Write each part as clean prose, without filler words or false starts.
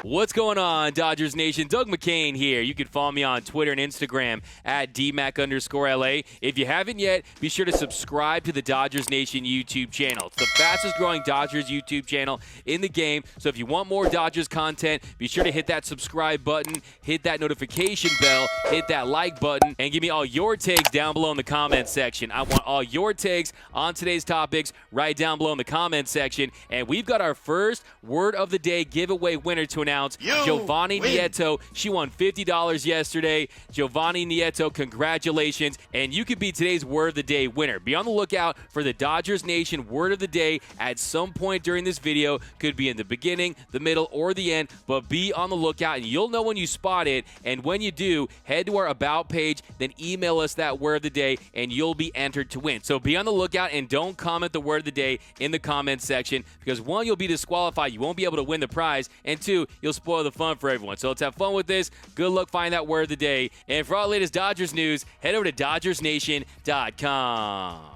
What's going on, Dodgers Nation? Doug McCain here. You can follow me on Twitter and Instagram at DMac_LA. If you haven't yet, be sure to subscribe to the Dodgers Nation YouTube channel. It's the fastest growing Dodgers YouTube channel in the game. So if you want more Dodgers content, be sure to hit that subscribe button, hit that notification bell, hit that like button, and give me all your takes down below in the comments section. I want all your takes on today's topics right down below in the comments section. And we've got our first Word of the Day giveaway winner to announce. Giovanni Nieto. She won $50 yesterday. Giovanni Nieto, congratulations. And you could be today's Word of the Day winner. Be on the lookout for the Dodgers Nation Word of the Day at some point during this video. Could be in the beginning, the middle, or the end. But be on the lookout, and you'll know when you spot it. And when you do, head to our About page, then email us that Word of the Day, and you'll be entered to win. So be on the lookout, and don't comment the Word of the Day in the comments section, because one, you'll be disqualified. You won't be able to win the prize. And two, you'll spoil the fun for everyone. So let's have fun with this. Good luck finding that Word of the Day. And for all the latest Dodgers news, head over to DodgersNation.com.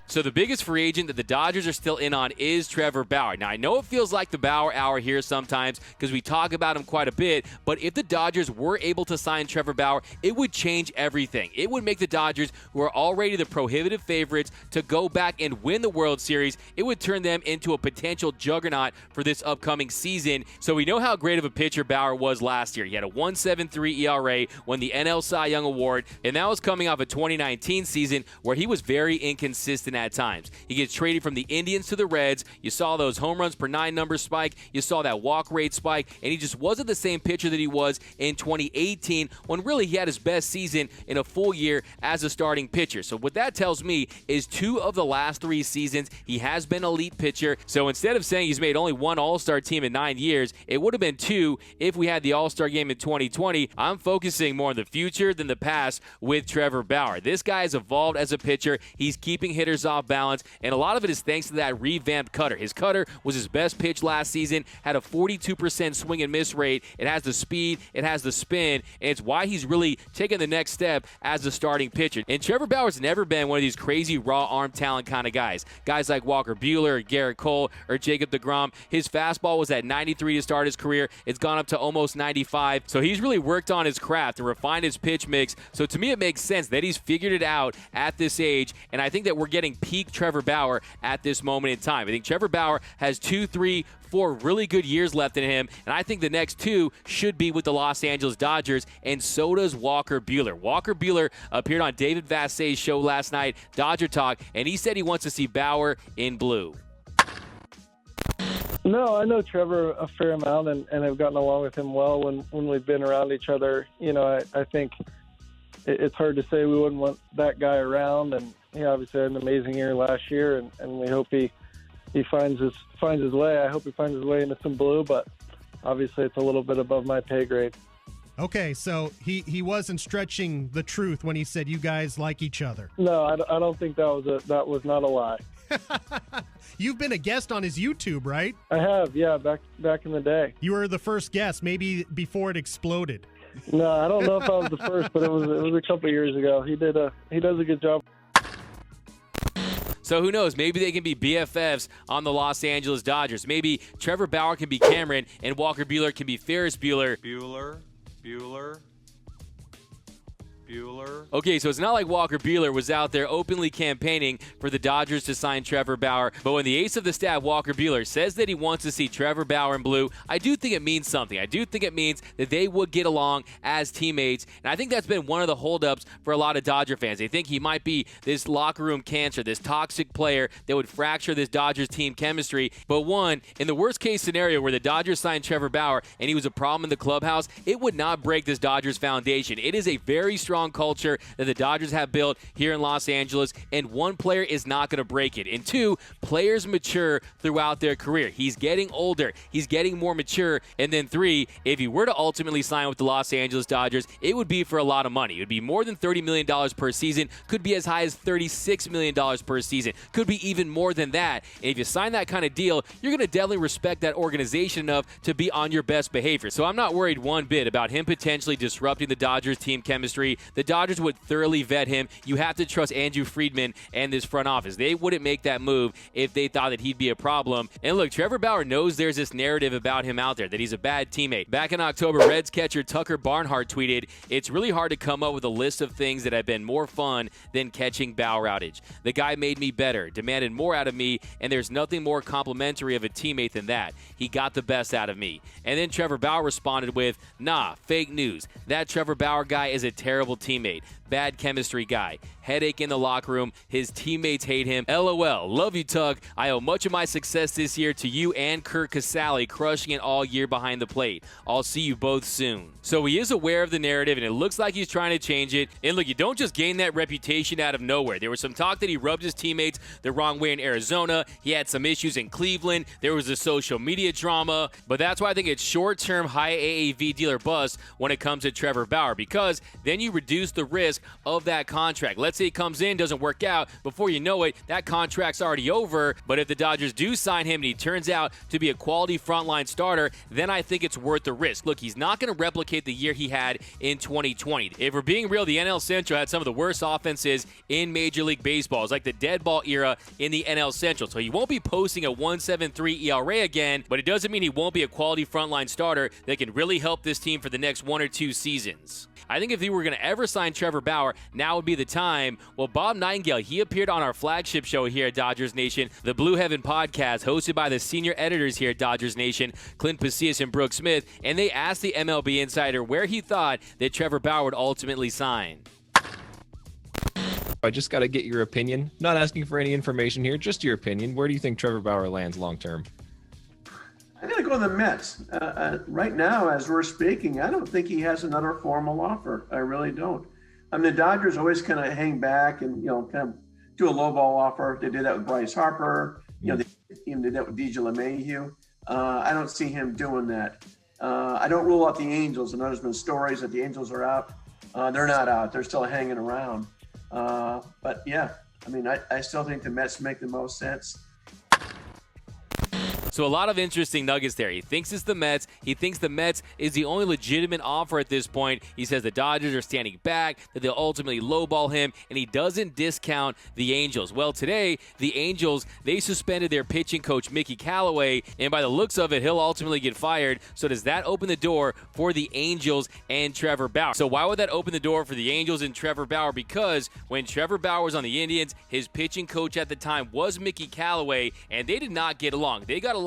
So the biggest free agent that the Dodgers are still in on is Trevor Bauer. Now, I know it feels like the Bauer hour here sometimes because we talk about him quite a bit, but if the Dodgers were able to sign Trevor Bauer, it would change everything. It would make the Dodgers, who are already the prohibitive favorites, to go back and win the World Series. It would turn them into a potential juggernaut for this upcoming season. So we know how great of a pitcher Bauer was last year. He had a 1.73 ERA, won the NL Cy Young Award, and that was coming off a 2019 season where he was very inconsistent at times. He gets traded from the Indians to the Reds. You saw those home runs per 9 numbers spike. You saw that walk rate spike, and he just wasn't the same pitcher that he was in 2018 when really he had his best season in a full year as a starting pitcher. So what that tells me is 2 of the last 3 seasons he has been an elite pitcher. So instead of saying he's made only 1 All-Star team in 9 years, it would have been 2 if we had the All-Star game in 2020. I'm focusing more on the future than the past with Trevor Bauer. This guy has evolved as a pitcher. He's keeping hitters off balance, and a lot of it is thanks to that revamped cutter. His cutter was his best pitch last season, had a 42% swing and miss rate. It has the speed, it has the spin, and it's why he's really taken the next step as a starting pitcher. And Trevor Bauer's never been one of these crazy raw arm talent kind of guys. Guys like Walker Buehler or Garrett Cole or Jacob deGrom. His fastball was at 93 to start his career. It's gone up to almost 95. So he's really worked on his craft and refined his pitch mix. So to me, it makes sense that he's figured it out at this age, and I think that we're getting peak Trevor Bauer at this moment in time. I think Trevor Bauer has 2, 3, 4 really good years left in him, and I think the next 2 should be with the Los Angeles Dodgers, and so does Walker Buehler. Walker Buehler appeared on David Vassegh's show last night, Dodger Talk, and he said he wants to see Bauer in blue. No, I know Trevor a fair amount, and I've gotten along with him well when we've been around each other. You know, I think it's hard to say we wouldn't want that guy around, and he obviously had an amazing year last year, and we hope he finds his way. I hope he finds his way into some blue, but obviously it's a little bit above my pay grade. Okay, so he wasn't stretching the truth when he said you guys like each other. No, I don't think that was not a lie. You've been a guest on his YouTube, right? I have, yeah, back in the day. You were the first guest, maybe before it exploded. No, I don't know if I was the first, but it was a couple years ago. He does a good job. So who knows? Maybe they can be BFFs on the Los Angeles Dodgers. Maybe Trevor Bauer can be Cameron and Walker Buehler can be Ferris Bueller. Bueller. Okay, so it's not like Walker Buehler was out there openly campaigning for the Dodgers to sign Trevor Bauer, but when the ace of the staff, Walker Buehler, says that he wants to see Trevor Bauer in blue, I do think it means something. I do think it means that they would get along as teammates, and I think that's been one of the holdups for a lot of Dodger fans. They think he might be this locker room cancer, this toxic player that would fracture this Dodgers team chemistry. But one, in the worst case scenario where the Dodgers signed Trevor Bauer and he was a problem in the clubhouse, it would not break this Dodgers foundation. It is a very strong culture that the Dodgers have built here in Los Angeles, and one player is not going to break it. And two, players mature throughout their career. He's getting older. He's getting more mature. And then three, if he were to ultimately sign with the Los Angeles Dodgers, it would be for a lot of money. It would be more than $30 million per season, could be as high as $36 million per season, could be even more than that. And if you sign that kind of deal, you're going to definitely respect that organization enough to be on your best behavior. So I'm not worried one bit about him potentially disrupting the Dodgers team chemistry. the Dodgers would thoroughly vet him. You have to trust Andrew Friedman and this front office. They wouldn't make that move if they thought that he'd be a problem. And look, Trevor Bauer knows there's this narrative about him out there, that he's a bad teammate. Back in October, Reds catcher Tucker Barnhart tweeted, "It's really hard to come up with a list of things that have been more fun than catching Bauer outage. The guy made me better, demanded more out of me, and there's nothing more complimentary of a teammate than that. He got the best out of me." And then Trevor Bauer responded with, "Nah, fake news. That Trevor Bauer guy is a terrible teammate. Bad chemistry guy. Headache in the locker room. His teammates hate him. LOL. Love you, Tuck. I owe much of my success this year to you and Kurt Casale crushing it all year behind the plate. I'll see you both soon." So he is aware of the narrative, and it looks like he's trying to change it. And look, you don't just gain that reputation out of nowhere. There was some talk that he rubbed his teammates the wrong way in Arizona. He had some issues in Cleveland. There was the social media drama. But that's why I think it's short-term high AAV deal or bust when it comes to Trevor Bauer, because then you reduce the risk of that contract. Let's say he comes in, doesn't work out. Before you know it, that contract's already over. But if the Dodgers do sign him and he turns out to be a quality frontline starter, then I think it's worth the risk. Look, he's not going to replicate the year he had in 2020. If we're being real, the NL Central had some of the worst offenses in Major League Baseball. It's like the dead ball era in the NL Central. So he won't be posting a 1.73 ERA again, but it doesn't mean he won't be a quality frontline starter that can really help this team for the next 1 or 2 seasons. I think if he were going to ever sign Trevor Bauer, now would be the time. Well, Bob Nightingale, he appeared on our flagship show here at Dodgers Nation, the Blue Heaven podcast, hosted by the senior editors here at Dodgers Nation, Clint Pasillas and Brooke Smith, and they asked the MLB insider where he thought that Trevor Bauer would ultimately sign. I just got to get your opinion. Not asking for any information here, just your opinion. Where do you think Trevor Bauer lands long term? I'm going to go to the Mets. Right now, as we're speaking, I don't think he has another formal offer. I really don't. I mean, the Dodgers always kind of hang back and, kind of do a lowball offer. They did that with Bryce Harper. They even did that with DJ LeMahieu. I don't see him doing that. I don't rule out the Angels. I know there's been stories that the Angels are out. They're not out. They're still hanging around. But, yeah, I mean, I still think the Mets make the most sense. So a lot of interesting nuggets there. He thinks it's the Mets. He thinks the Mets is the only legitimate offer at this point. He says the Dodgers are standing back, that they'll ultimately lowball him, and he doesn't discount the Angels. Well, today, the Angels, they suspended their pitching coach, Mickey Callaway, and by the looks of it, he'll ultimately get fired. So does that open the door for the Angels and Trevor Bauer? So why would that open the door for the Angels and Trevor Bauer? Because when Trevor Bauer was on the Indians, his pitching coach at the time was Mickey Callaway, and they did not get along. They got along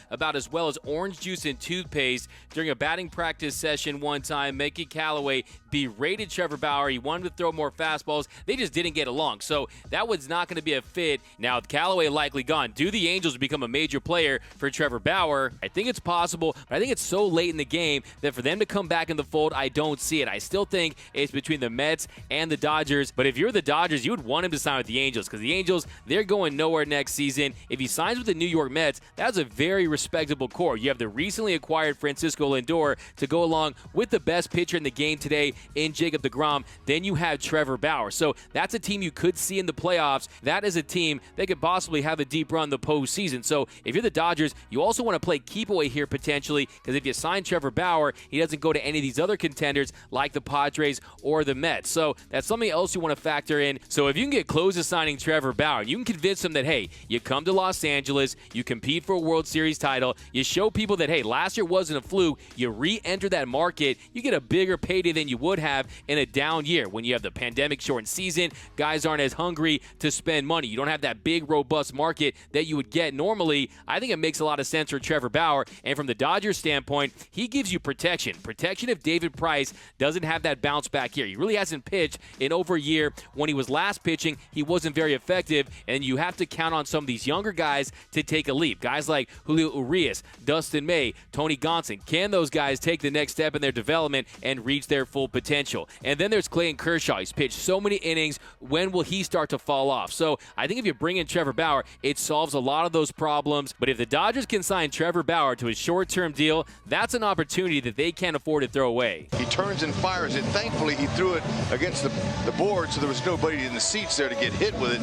about as well as orange juice and toothpaste. During a batting practice session one time, Mickey Callaway berated Trevor Bauer. He wanted to throw more fastballs. They just didn't get along. So that was not going to be a fit. Now, with Callaway likely gone, do the Angels become a major player for Trevor Bauer? I think it's possible, but I think it's so late in the game that for them to come back in the fold, I don't see it. I still think it's between the Mets and the Dodgers. But if you're the Dodgers, you would want him to sign with the Angels, because the Angels, they're going nowhere next season. If he signs with the New York Mets, that's a very respectable core. You have the recently acquired Francisco Lindor to go along with the best pitcher in the game today in Jacob deGrom. Then you have Trevor Bauer. So that's a team you could see in the playoffs. That is a team that could possibly have a deep run in the postseason. So if you're the Dodgers, you also want to play keep away here potentially, because if you sign Trevor Bauer, he doesn't go to any of these other contenders like the Padres or the Mets. So that's something else you want to factor in. So if you can get close to signing Trevor Bauer, you can convince him that, hey, you come to Los Angeles, you compete for a World Series title, you show people that, hey, last year wasn't a fluke, you re-enter that market, you get a bigger payday than you would have in a down year. When you have the pandemic-shortened season, guys aren't as hungry to spend money. You don't have that big, robust market that you would get normally. I think it makes a lot of sense for Trevor Bauer. And from the Dodgers standpoint, he gives you protection. Protection if David Price doesn't have that bounce back here. He really hasn't pitched in over a year. When he was last pitching, he wasn't very effective, and you have to count on some of these younger guys to take a leap. Guys like Julio Urias, Dustin May, Tony Gonsolin. Can those guys take the next step in their development and reach their full potential? And then there's Clayton Kershaw. He's pitched so many innings. When will he start to fall off? So I think if you bring in Trevor Bauer, it solves a lot of those problems. But if the Dodgers can sign Trevor Bauer to a short-term deal, that's an opportunity that they can't afford to throw away. He turns and fires it. Thankfully, he threw it against the board, so there was nobody in the seats there to get hit with it.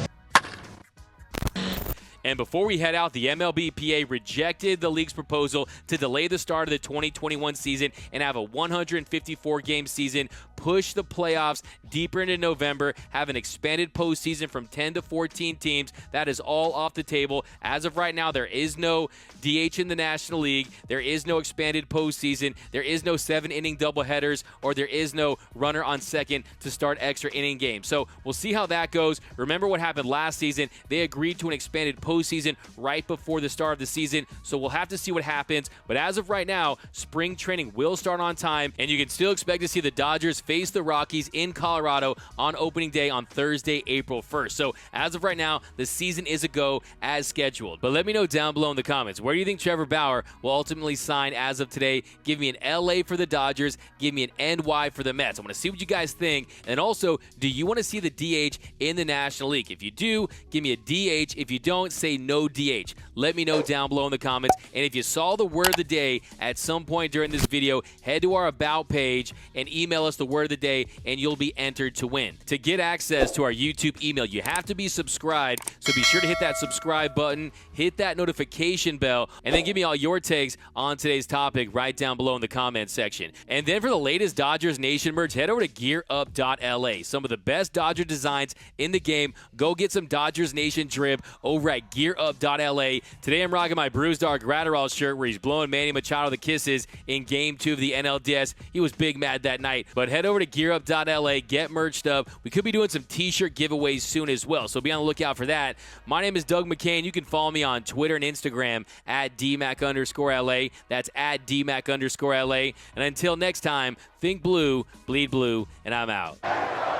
And before we head out, the MLBPA rejected the league's proposal to delay the start of the 2021 season and have a 154-game season push the playoffs deeper into November, have an expanded postseason from 10 to 14 teams. That is all off the table. As of right now, there is no DH in the National League. There is no expanded postseason. There is no 7-inning doubleheaders, or there is no runner on second to start extra inning games. So we'll see how that goes. Remember what happened last season. They agreed to an expanded postseason right before the start of the season, so we'll have to see what happens. But as of right now, spring training will start on time, and you can still expect to see the Dodgers face the Rockies in Colorado on opening day on Thursday, April 1st. So as of right now, the season is a go as scheduled. But let me know down below in the comments, where do you think Trevor Bauer will ultimately sign as of today? Give me an LA for the Dodgers. Give me an NY for the Mets. I want to see what you guys think. And also, do you want to see the DH in the National League? If you do, give me a DH. If you don't, say no DH. Let me know down below in the comments. And if you saw the word of the day at some point during this video, head to our About page and email us the word of the day, and you'll be entered to win. To get access to our YouTube email, you have to be subscribed, so be sure to hit that subscribe button, hit that notification bell, and then give me all your takes on today's topic right down below in the comments section. And then for the latest Dodgers Nation merch, head over to gearup.la. Some of the best Dodger designs in the game. Go get some Dodgers Nation drip over at gearup.la. Today I'm rocking my Bruce Dark Gratterall shirt where he's blowing Manny Machado the kisses in Game 2 of the NLDS. He was big mad that night. But head over to gearup.la, get merched up. We could be doing some t-shirt giveaways soon as well, so be on the lookout for that. My name is Doug McCain. You can follow me on Twitter and Instagram at DMac_LA. That's at DMac_LA. And until next time, think blue, bleed blue, and I'm out.